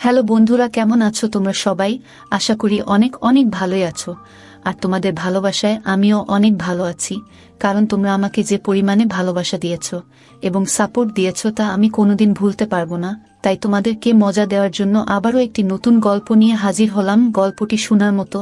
Hello বন্ধুরা, কেমন আছো তোমরা সবাই? আশা করি অনেক অনেক ভালোই আছো। আর তোমাদের ভালোবাসায় আমিও অনেক ভালো আছি, কারণ তোমরা আমাকে যে পরিমাণে ভালোবাসা দিয়েছো এবং সাপোর্ট দিয়েছো তা আমি কোনোদিন ভুলতে পারবো না। তাই তোমাদেরকে মজা দেওয়ার জন্য আবারও একটি নতুন গল্প নিয়ে হাজির হলাম। গল্পটি শোনার মতো,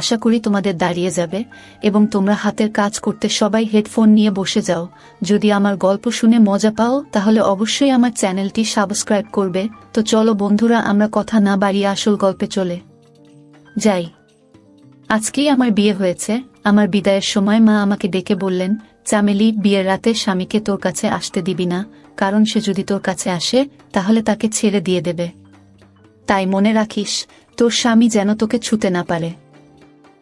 আশা করি তোমাদের দাঁড়িয়ে যাবে এবং তোমরা হাতের কাজ করতে সবাই হেডফোন নিয়ে বসে যাও। যদি আমার গল্প শুনে মজা পাও তাহলে অবশ্যই আমার চ্যানেলটি সাবস্ক্রাইব করবে। তো চলো বন্ধুরা, আমরা কথা না বাড়িয়ে আসল গল্পে চলে যাই। আজকেই আমার বিয়ে হয়েছে। আমার বিদায়ের সময় মা আমাকে ডেকে বললেন, চামেলি, বিয়ের রাতে স্বামীকে তোর কাছে আসতে দিবি না, কারণ সে যদি তোর কাছে আসে তাহলে তাকে ছেড়ে দিয়ে দেবে। তাই মনে রাখিস, তোর স্বামী যেন তোকে ছুতে না পারে।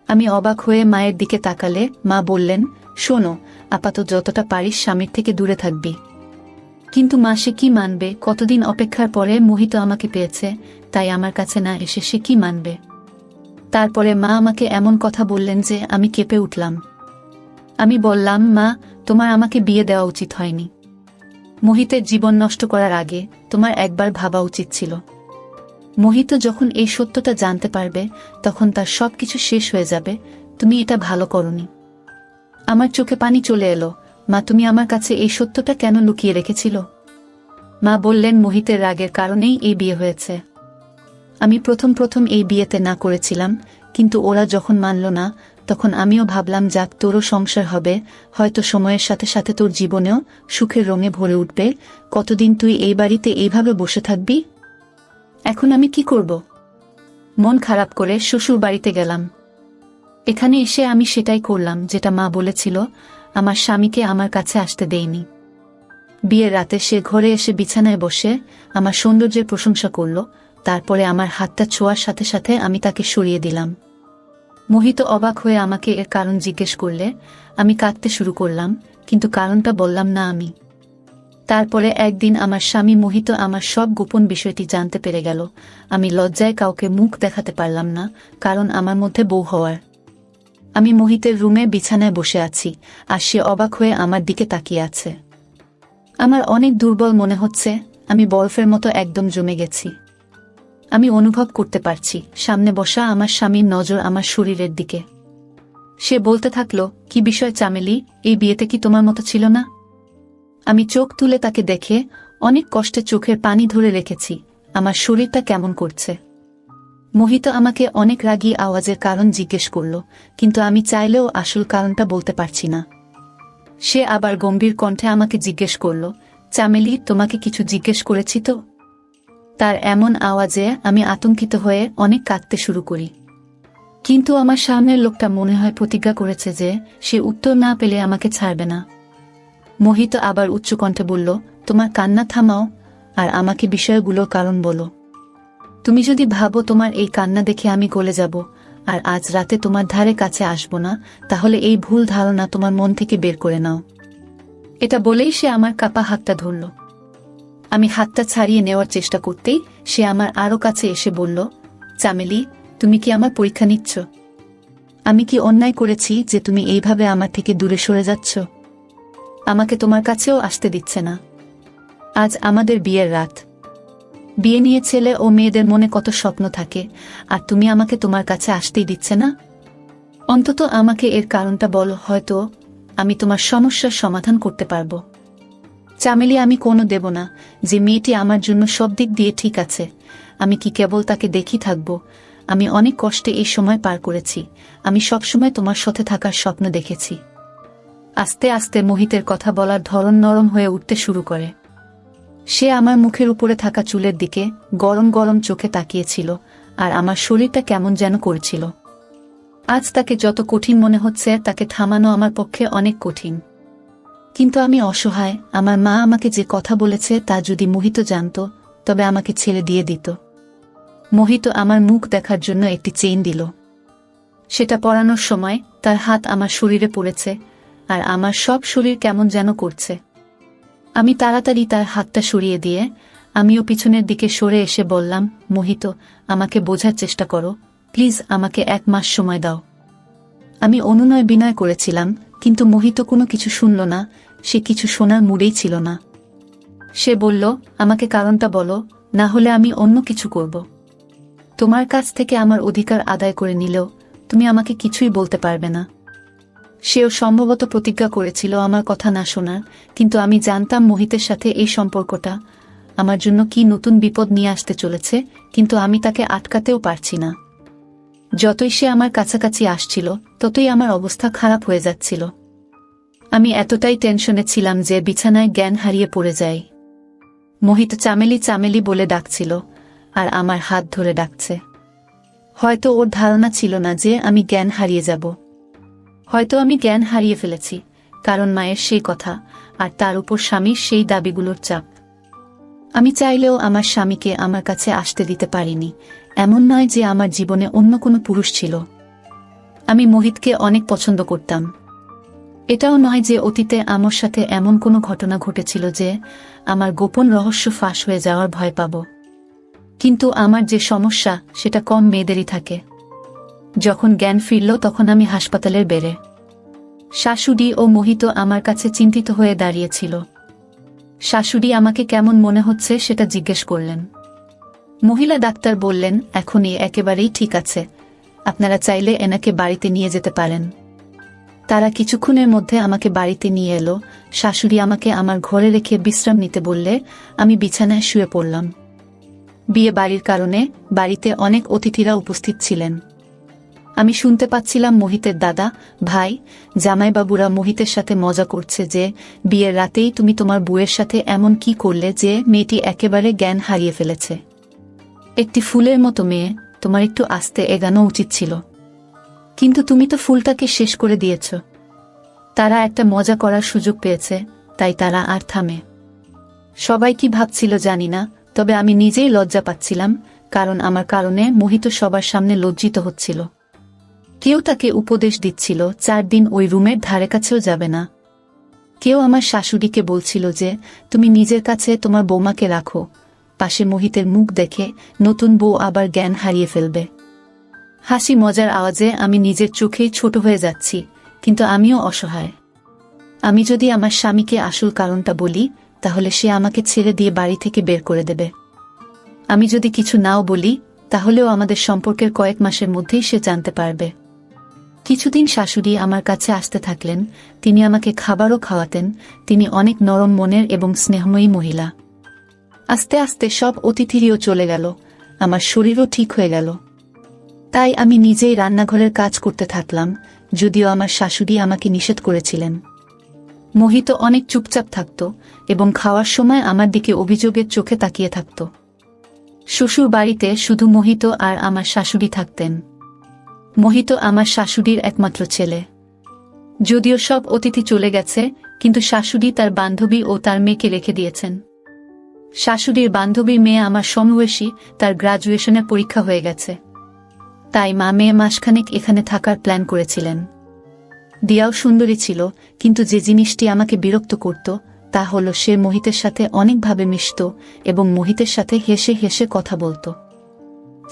আমি অবাক হয়ে মায়ের দিকে তাকালে মা বললেন, শোনো, আপাতত যতটা পারিস স্বামীর থেকে দূরে থাকবি। কিন্তু মা, সে কি মানবে? কতদিন অপেক্ষার পরে মোহিত আমাকে পেয়েছে, তাই আমার কাছে না এসে সে কি মানবে? তারপরে মা আমাকে এমন কথা বললেন যে আমি কেঁপে উঠলাম। আমি বললাম, মা, তোমার আমাকে বিয়ে দেওয়া উচিত হয়নি। মোহিতের জীবন নষ্ট করার আগে তোমার একবার ভাবা উচিত ছিল। মোহিত যখন এই সত্যটা জানতে পারবে তখন তার সবকিছু শেষ হয়ে যাবে। তুমি এটা ভালো করনি। আমার চোখে পানি চলে এলো। মা, তুমি আমার কাছে এই সত্যটা কেন লুকিয়ে রেখেছিল? মা বললেন, মোহিতের রাগের কারণেই এই বিয়ে হয়েছে। আমি প্রথম এই বিয়েতে না করেছিলাম, কিন্তু ওরা যখন মানল না তখন আমিও ভাবলাম, যাক, তোরও সংসার হবে, হয়তো সময়ের সাথে সাথে তোর জীবনেও সুখের রঙে ভরে উঠবে। কতদিন তুই এই বাড়িতে এইভাবে বসে থাকবি? এখন আমি কি করব? মন খারাপ করে শ্বশুর বাড়িতে গেলাম। এখানে এসে আমি সেটাই করলাম যেটা মা বলেছিল। আমার স্বামীকে আমার কাছে আসতে দেইনি। বিয়ের রাতে সে ঘরে এসে বিছানায় বসে আমার সৌন্দর্যের প্রশংসা করল। তারপরে আমার হাতটা ছোঁয়ার সাথে সাথে আমি তাকে সরিয়ে দিলাম। মোহিত অবাক হয়ে আমাকে এর কারণ জিজ্ঞেস করলে আমি কাঁদতে শুরু করলাম, কিন্তু কারণটা বললাম না আমি। তারপরে একদিন আমার স্বামী মোহিত আমার সব গোপন বিষয়টি জানতে পেরে গেল। আমি লজ্জায় কাউকে মুখ দেখাতে পারলাম না, কারণ আমার মধ্যে বউ হওয়ার। আমি মোহিতের রুমে বিছানায় বসে আছি, আর সে অবাক হয়ে আমার দিকে তাকিয়ে আছে। আমার অনেক দুর্বল মনে হচ্ছে। আমি বরফের মতো একদম জমে গেছি। আমি অনুভব করতে পারছি সামনে বসা আমার স্বামীর নজর আমার শরীরের দিকে। সে বলতে থাকলো, কি বিষয় চামেলি, এই বিয়েতে কি তোমার মতো ছিল না? আমি চোখ তুলে তাকে দেখে অনেক কষ্টে চোখের পানি ধরে রেখেছি। আমার শরীরটা কেমন করছে। মোহিত আমাকে অনেক রাগী আওয়াজের কারণ জিজ্ঞেস করল, কিন্তু আমি চাইলেও আসল কারণটা বলতে পারছি না। সে আবার গম্ভীর কণ্ঠে আমাকে জিজ্ঞেস করল, চামেলি, তোমাকে কিছু জিজ্ঞেস করেছি তো? তার এমন আওয়াজে আমি আতঙ্কিত হয়ে অনেক কাঁদতে শুরু করি। কিন্তু আমার সামনের লোকটা মনে হয় প্রতিজ্ঞা করেছে যে সে উত্তর না পেলে আমাকে ছাড়বে না। মোহিত আবার উচ্চকণ্ঠে বলল, তোমার কান্না থামাও আর আমাকে বিষয়গুলোর কারণ বলো। তুমি যদি ভাবো তোমার এই কান্না দেখে আমি গলে যাব আর আজ রাতে তোমার ধারে কাছে আসব না, তাহলে এই ভুল ধারণা তোমার মন থেকে বের করে নাও। এটা বলেই সে আমার কাপা হাতটা ধরল। আমি হাতটা ছাড়িয়ে নেওয়ার চেষ্টা করতেই সে আমার আরো কাছে এসে বলল, চামেলি, তুমি কি আমার পরীক্ষা নিচ্ছ? আমি কি অন্যায় করেছি যে তুমি এইভাবে আমার থেকে দূরে সরে যাচ্ছ? আমাকে তোমার কাছেও আসতে দিচ্ছে না। আজ আমাদের বিয়ের রাত। বিয়ে নিয়ে ছেলে ও মেয়েদের মনে কত স্বপ্ন থাকে, আর তুমি আমাকে তোমার কাছে আসতেই দিচ্ছে না। অন্তত আমাকে এর কারণটা বলো, হয়তো আমি তোমার সমস্যার সমাধান করতে পারবো। চামেলি, আমি কোনো দেব না যে মেয়েটি আমার জন্য সব দিক দিয়ে ঠিক আছে। আমি কি কেবল তাকে দেখি থাকবো? আমি অনেক কষ্টে এই সময় পার করেছি। আমি সবসময় তোমার সাথে থাকার স্বপ্ন দেখেছি। আস্তে আস্তে মোহিতের কথা বলার ধরন নরম হয়ে উঠতে শুরু করে। সে আমার মুখের উপরে থাকা চুলের দিকে গরম গরম চোখে তাকিয়েছিল, আর আমার শরীরটা কেমন যেন করছিল। আজ তাকে যত কঠিন মনে হচ্ছে, তাকে থামানো আমার পক্ষে অনেক কঠিন। কিন্তু আমি অসহায়। আমার মা আমাকে যে কথা বলেছে তা যদি মোহিত জানত, তবে আমাকে ছেড়ে দিয়ে দিত। মোহিত আমার মুখ দেখার জন্য একটি চেইন দিল। সেটা পরানোর সময় তার হাত আমার শরীরে পড়েছে, আর আমার সব শরীর কেমন যেন করছে। আমি তাড়াতাড়ি তার হাতটা সরিয়ে দিয়ে আমিও পিছনের দিকে সরে এসে বললাম, মোহিত, আমাকে বোঝার চেষ্টা করো, প্লিজ, আমাকে 1 মাস সময় দাও। আমি অনুনয় বিনয় করেছিলাম, কিন্তু মোহিত কোনো কিছু শুনল না। সে কিছু শোনার মুডেই ছিল না। সে বলল, আমাকে কারণটা বলো, না হলে আমি অন্য কিছু করব। তোমার কাছ থেকে আমার অধিকার আদায় করে নিলেও তুমি আমাকে কিছুই বলতে পারবে না। সেও সম্ভবত প্রতিজ্ঞা করেছিল আমার কথা না শোনার, কিন্তু আমি জানতাম মোহিতের সাথে এই সম্পর্কটা আমার জন্য কি নতুন বিপদ নিয়ে আসতে চলেছে, কিন্তু আমি তাকে আটকাতেও পারছি না। যতই সে আমার কাছাকাছি আসছিল ততই আমার অবস্থা খারাপ হয়ে যাচ্ছিল। আমি এতটাই টেনশনে ছিলাম যে বিছানায় জ্ঞান হারিয়ে পড়ে যাই। মোহিত চামেলি চামেলি বলে ডাকছিল, আর আমার হাত ধরে ডাকছে। হয়তো ওর ধারণা ছিল না যে আমি জ্ঞান হারিয়ে যাব। হয়তো আমি জ্ঞান হারিয়ে ফেলেছি, কারণ মায়ের সেই কথা আর তার উপর স্বামীর সেই দাবিগুলোর চাপ। আমি চাইলেও আমার স্বামীকে আমার কাছে আসতে দিতে পারিনি। এমন নয় যে আমার জীবনে অন্য কোনো পুরুষ ছিল। আমি মোহিতকে অনেক পছন্দ করতাম। এটাও নয় যে অতীতে আমার সাথে এমন কোনো ঘটনা ঘটেছিল যে আমার গোপন রহস্য ফাঁস হয়ে যাওয়ার ভয় পাব। কিন্তু আমার যে সমস্যা সেটা কম মেয়েদেরই থাকে। যখন জ্ঞান ফিরল তখন আমি হাসপাতালের বেড়ে। শাশুড়ি ও মোহিত আমার কাছে চিন্তিত হয়ে দাঁড়িয়েছিল। শাশুড়ি আমাকে কেমন মনে হচ্ছে সেটা জিজ্ঞেস করলেন। মহিলা ডাক্তার বললেন, এখনই একেবারেই ঠিক আছে, আপনারা চাইলে এনাকে বাড়িতে নিয়ে যেতে পারেন। তারা কিছুক্ষণের মধ্যে আমাকে বাড়িতে নিয়ে এলো। শাশুড়ি আমাকে আমার ঘরে রেখে বিশ্রাম নিতে বললে আমি বিছানায় শুয়ে পড়লাম। বিয়ে বাড়ির কারণে বাড়িতে অনেক অতিথিরা উপস্থিত ছিলেন। আমি শুনতে পাচ্ছিলাম মোহিতের দাদা, ভাই, জামাইবাবুরা মোহিতের সাথে মজা করছে যে বিয়ের রাতেই তুমি তোমার বউয়ের সাথে এমন কি করলে যে মেয়েটি একেবারে জ্ঞান হারিয়ে ফেলেছে। একটি ফুলের মতো মেয়ে, তোমার একটু আস্তে এগানো উচিত ছিল, কিন্তু তুমি তো ফুলটাকে শেষ করে দিয়েছ। তারা একটা মজা করার সুযোগ পেয়েছে, তাই তারা আর থামে। সবাই কি ভাবছিল জানি না, তবে আমি নিজেই লজ্জা পাচ্ছিলাম, কারণ আমার কারণে মোহিত সবার সামনে লজ্জিত হচ্ছিল। কেউ তাকে উপদেশ দিচ্ছিল 4 দিন ওই রুমের ধারে কাছেও যাবে না। কেউ আমার শাশুড়িকে বলছিল যে তুমি নিজের কাছে তোমার বৌমাকে রাখো, পাশে মোহিতের মুখ দেখে নতুন বউ আবার জ্ঞান হারিয়ে ফেলবে। হাসি মজার আওয়াজে আমি নিজের চোখেই ছোট হয়ে যাচ্ছি, কিন্তু আমিও অসহায়। আমি যদি আমার স্বামীকে আসল কারণটা বলি তাহলে সে আমাকে ছেড়ে দিয়ে বাড়ি থেকে বের করে দেবে। আমি যদি কিছু নাও বলি তাহলেও আমাদের সম্পর্কের কয়েক মাসের মধ্যেই সে জানতে পারবে। কিছুদিন শাশুড়ি আমার কাছে আসতে থাকলেন। তিনি আমাকে খাবারও খাওয়াতেন। তিনি অনেক নরম মনের এবং স্নেহময়ী মহিলা। আস্তে আস্তে সব অতিথিরিও চলে গেল, আমার শরীরও ঠিক হয়ে গেল। তাই আমি নিজেই রান্নাঘরের কাজ করতে থাকলাম, যদিও আমার শাশুড়ি আমাকে নিষেধ করেছিলেন। মোহিত অনেক চুপচাপ থাকত এবং খাওয়ার সময় আমার দিকে অভিযোগের চোখে তাকিয়ে থাকত। শ্বশুর বাড়িতে শুধু মোহিত আর আমার শাশুড়ি থাকতেন। মোহিত আমার শাশুড়ির একমাত্র ছেলে। যদিও সব অতিথি চলে গেছে, কিন্তু শাশুড়ি তার বান্ধবী ও তার মেয়েকে রেখে দিয়েছেন। শাশুড়ির বান্ধবীর মেয়ে আমার সমবয়সী, তার গ্রাজুয়েশনের পরীক্ষা হয়ে গেছে। তাই মা মেয়ে মাসখানেক এখানে থাকার প্ল্যান করেছিলেন। দিয়াও সুন্দরী ছিল, কিন্তু যে জিনিসটি আমাকে বিরক্ত করত তা হল সে মোহিতের সাথে অনেকভাবে মিশত এবং মোহিতের সাথে হেসে হেসে কথা বলত।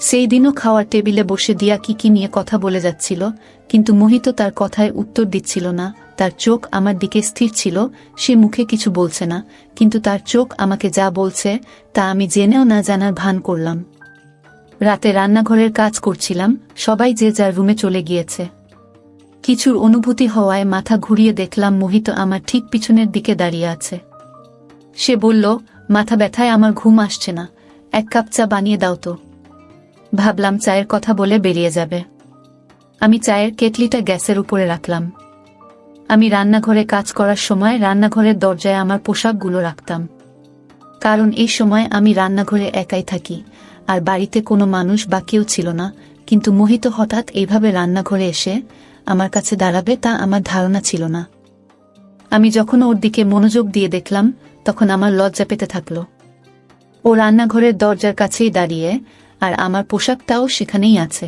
সেই দিনও খাওয়ার টেবিলে বসে দিয়া কি নিয়ে কথা বলে যাচ্ছিল, কিন্তু মোহিত তার কথায় উত্তর দিচ্ছিল না। তার চোখ আমার দিকে স্থির ছিল। সে মুখে কিছু বলছে না, কিন্তু তার চোখ আমাকে যা বলছে তা আমি জেনেও না জানার ভান করলাম। রাতে রান্নাঘরের কাজ করছিলাম, সবাই যে যার রুমে চলে গিয়েছে। কিছুর অনুভূতি হওয়ায় মাথা ঘুরিয়ে দেখলাম মোহিত আমার ঠিক পিছনের দিকে দাঁড়িয়ে আছে। সে বলল, মাথা ব্যথায় আমার ঘুম আসছে না, 1 কাপ চা বানিয়ে দাও তো। ভাবলাম চায়ের কথা বলে বেরিয়ে যাবে। আমি চায়ের কেটলিটা গ্যাসের উপরে রাখলাম। আমি রান্নাঘরে কাজ করার সময় রান্নাঘরের দরজায় আমার পোশাকগুলো রাখতাম, কারণ এই সময় আমি রান্নাঘরে একাই থাকি আর বাড়িতে কোনো মানুষ বা কেউ ছিল না। কিন্তু মোহিত হঠাৎ এইভাবে রান্নাঘরে এসে আমার কাছে দাঁড়াবে তা আমার ধারণা ছিল না। আমি যখন ওর দিকে মনোযোগ দিয়ে দেখলাম তখন আমার লজ্জা পেতে থাকলো। ও রান্নাঘরের দরজার কাছেই দাঁড়িয়ে, আর আমার পোশাকটাও সেখানেই আছে।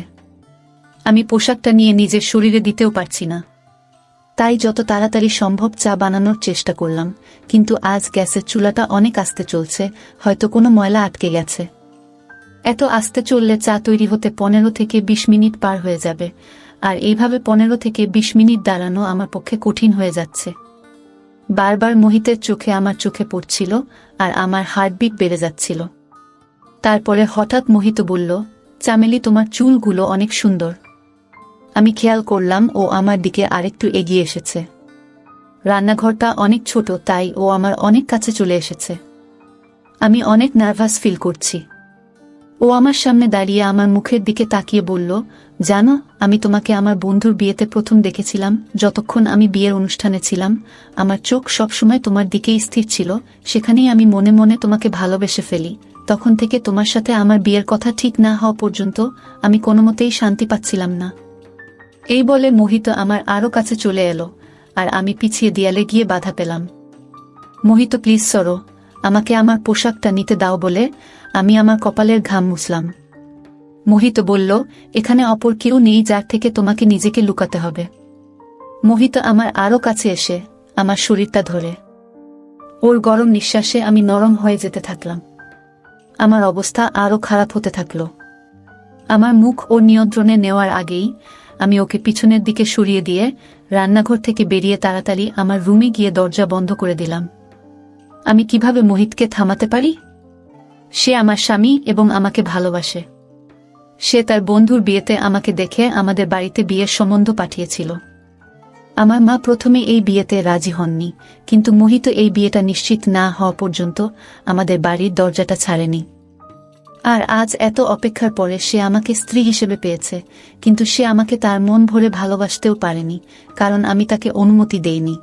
আমি পোশাকটা নিয়ে নিজের শরীরে দিতেও পারছি না। তাই যত তাড়াতাড়ি সম্ভব চা বানানোর চেষ্টা করলাম, কিন্তু আজ গ্যাসের চুলাটা অনেক আস্তে চলছে, হয়তো কোনো ময়লা আটকে গেছে। এত আস্তে চললে চা তৈরি হতে 15 থেকে 20 মিনিট পার হয়ে যাবে, আর এইভাবে 15 থেকে 20 মিনিট দাঁড়ানো আমার পক্ষে কঠিন হয়ে যাচ্ছে। বারবার মোহিতের চোখে আমার চোখে পড়ছিল আর আমার হার্টবিট বেড়ে যাচ্ছিল। তারপরে হঠাৎ মোহিত বলল, চামেলি, তোমার চুলগুলো অনেক সুন্দর। আমি খেয়াল করলাম ও আমার দিকে আরেকটু এগিয়ে এসেছে। রান্নাঘরটা অনেক ছোট, তাই ও আমার অনেক কাছে চলে এসেছে। আমি অনেক নার্ভাস ফিল করছি। ও আমার সামনে দাঁড়িয়ে আমার মুখের দিকে তাকিয়ে বলল, জানো, আমি তোমাকে আমার বন্ধুর বিয়েতে প্রথম দেখেছিলাম। যতক্ষণ আমি বিয়ের অনুষ্ঠানে ছিলাম, আমার চোখ সবসময় তোমার দিকেই স্থির ছিল। সেখানেই আমি মনে মনে তোমাকে ভালোবেসে ফেলি। তখন থেকে তোমার সাথে আমার বিয়ের কথা ঠিক না হওয়া পর্যন্ত আমি কোনোমতেই শান্তি পাচ্ছিলাম না। এই বলে মোহিত আমার আরও কাছে চলে এলো, আর আমি পিছিয়ে দেয়ালে গিয়ে বাধা পেলাম। মোহিত, প্লিজ সরো, আমাকে আমার পোশাকটা নিতে দাও বলে আমি আমার কপালের ঘাম মুছলাম। মোহিত বলল, এখানে অপর কেউ নেই যার থেকে তোমাকে নিজেকে লুকাতে হবে। মোহিত আমার আরও কাছে এসে আমার শরীরটা ধরে। ওর গরম নিঃশ্বাসে আমি নরম হয়ে যেতে থাকলাম। আমার অবস্থা আরও খারাপ হতে থাকল। আমার মুখ ওর নিয়ন্ত্রণে নেওয়ার আগেই আমি ওকে পিছনের দিকে সরিয়ে দিয়ে রান্নাঘর থেকে বেরিয়ে তাড়াতাড়ি আমার রুমে গিয়ে দরজা বন্ধ করে দিলাম। আমি কিভাবে মোহিতকে থামাতে পারি? সে আমার স্বামী এবং আমাকে ভালোবাসে। সে তার বন্ধুর বিয়েতে আমাকে দেখে আমাদের বাড়িতে বিয়ের সম্বন্ধ পাঠিয়েছিল। আমার মা প্রথমে এই বিয়েতে রাজি হননি, কিন্তু মোহিত এই বিয়েটা নিশ্চিত না হওয়া পর্যন্ত আমাদের বাড়ির দরজাটা ছাড়েনি। আর আজ এত অপেক্ষার পরে সে আমাকে স্ত্রী হিসেবে পেয়েছে, কিন্তু সে আমাকে তার মন ভরে ভালোবাসতেও পারেনি, কারণ আমি তাকে অনুমতি দেইনি।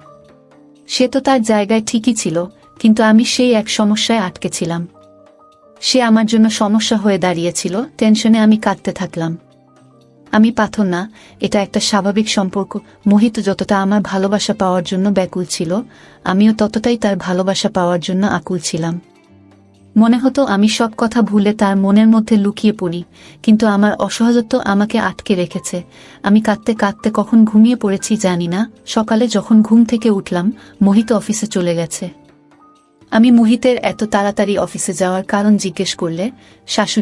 সে তো তার জায়গায় ঠিকই ছিল, কিন্তু আমি সেই এক সমস্যায় আটকে ছিলাম। সে আমার জন্য সমস্যা হয়ে দাঁড়িয়েছিল। টেনশনে আমি কাঁদতে থাকলাম। আমি পাথর না, এটা একটা স্বাভাবিক সম্পর্ক। মোহিত যতটা আমার ভালোবাসা পাওয়ার জন্য ব্যাকুল ছিল, আমিও ততটাই তার ভালোবাসা পাওয়ার জন্য আকুল ছিলাম। মনে হতো আমি সব কথা ভুলে তার মনের মধ্যে লুকিয়ে পড়ি, কিন্তু আমার অসহজত্ব আমাকে আটকে রেখেছে। আমি কাঁদতে কাঁদতে কখন ঘুমিয়ে পড়েছি জানি না। সকালে যখন ঘুম থেকে উঠলাম, মোহিত অফিসে চলে গেছে। আমি মোহিতের এত তাড়াতাড়ি অফিসে যাওয়ার কারণ জিজ্ঞেস করলে শাশুড়ি